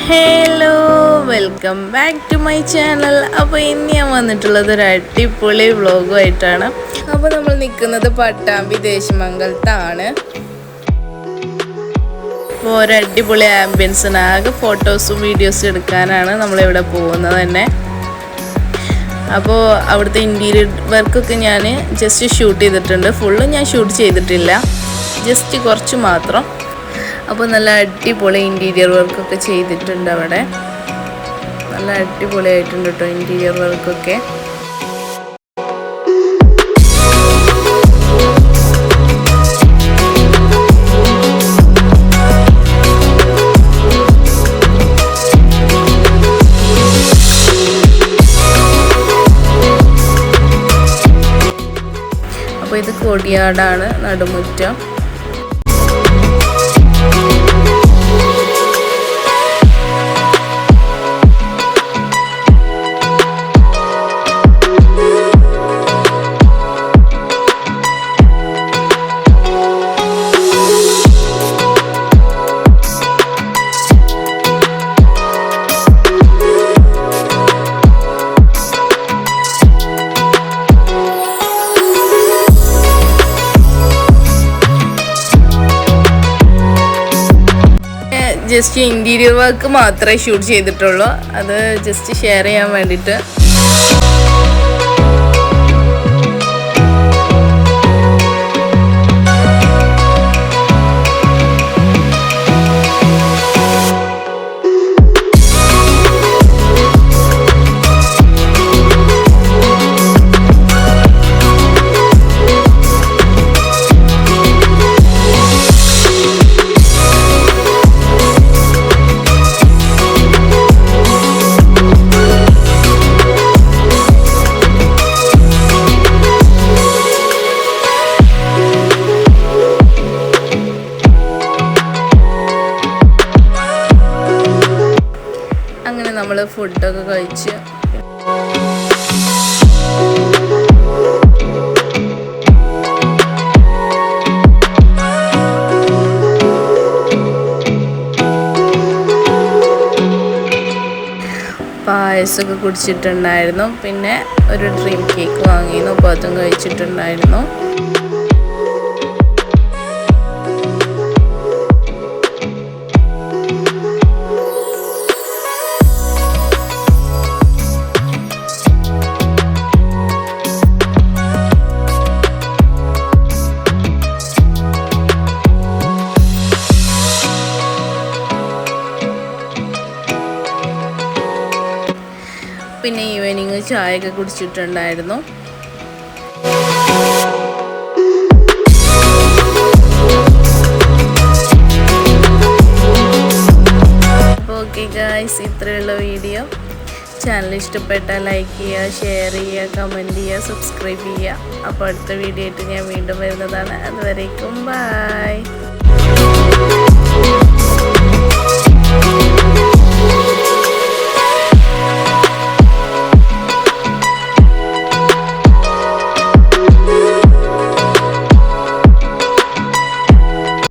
Hello, welcome back to my channel. അപ്പോൾ ഇന്ന് ഞാൻ വന്നിട്ടുള്ളത് ഒരു അടിപൊളി വ്ളോഗുമായിട്ടാണ്. അപ്പോൾ നമ്മൾ നിൽക്കുന്നത് പട്ടാമ്പി ദേശമംഗലത്താണ്. അപ്പോൾ ഒരു അടിപൊളി ആംബിയൻസിനാകെ ഫോട്ടോസും വീഡിയോസും എടുക്കാനാണ് നമ്മളിവിടെ പോകുന്നത് തന്നെ. അപ്പോൾ അവിടുത്തെ ഇൻറ്റീരിയർ വർക്കൊക്കെ ഞാൻ ജസ്റ്റ് ഷൂട്ട് ചെയ്തിട്ടുണ്ട്. ഫുള്ളും ഞാൻ ഷൂട്ട് ചെയ്തിട്ടില്ല, ജസ്റ്റ് കുറച്ച് മാത്രം. അപ്പോൾ നല്ല അടിപൊളി ഇൻറ്റീരിയർ വർക്കൊക്കെ ചെയ്തിട്ടുണ്ട് അവിടെ. നല്ല അടിപൊളിയായിട്ടുണ്ട് കേട്ടോ ഇൻറ്റീരിയർ വർക്കൊക്കെ. അപ്പോൾ ഇത് കൊടിയാടാണ് നടുമുറ്റം. ജസ്റ്റ് ഇൻറ്റീരിയർ വർക്ക് മാത്രമേ ഷൂട്ട് ചെയ്തിട്ടുള്ളൂ. അത് ജസ്റ്റ് ഷെയർ ചെയ്യാൻ വേണ്ടിയിട്ട്. അങ്ങനെ നമ്മൾ ഫുഡൊക്കെ കഴിച്ച് പായസമൊക്കെ കുടിച്ചിട്ടുണ്ടായിരുന്നു. പിന്നെ ഒരു ഡ്രീം കേക്ക് വാങ്ങിയിരുന്നു, അപ്പോൾ അതും കഴിച്ചിട്ടുണ്ടായിരുന്നു. പിന്നെ ഈവനിങ് ചായയൊക്കെ കുടിച്ചിട്ടുണ്ടായിരുന്നു. അപ്പോൾ ഓക്കെ ഗായ്സ്, ഇത്രയുള്ള വീഡിയോ. ചാനൽ ഇഷ്ടപ്പെട്ടാൽ ലൈക്ക് ചെയ്യുക, ഷെയർ ചെയ്യുക, കമൻറ്റ് ചെയ്യുക, സബ്സ്ക്രൈബ് ചെയ്യുക. അപ്പോൾ അടുത്ത വീഡിയോ ആയിട്ട് ഞാൻ വീണ്ടും വരുന്നതാണ്. അതുവരേക്കും ബൈ.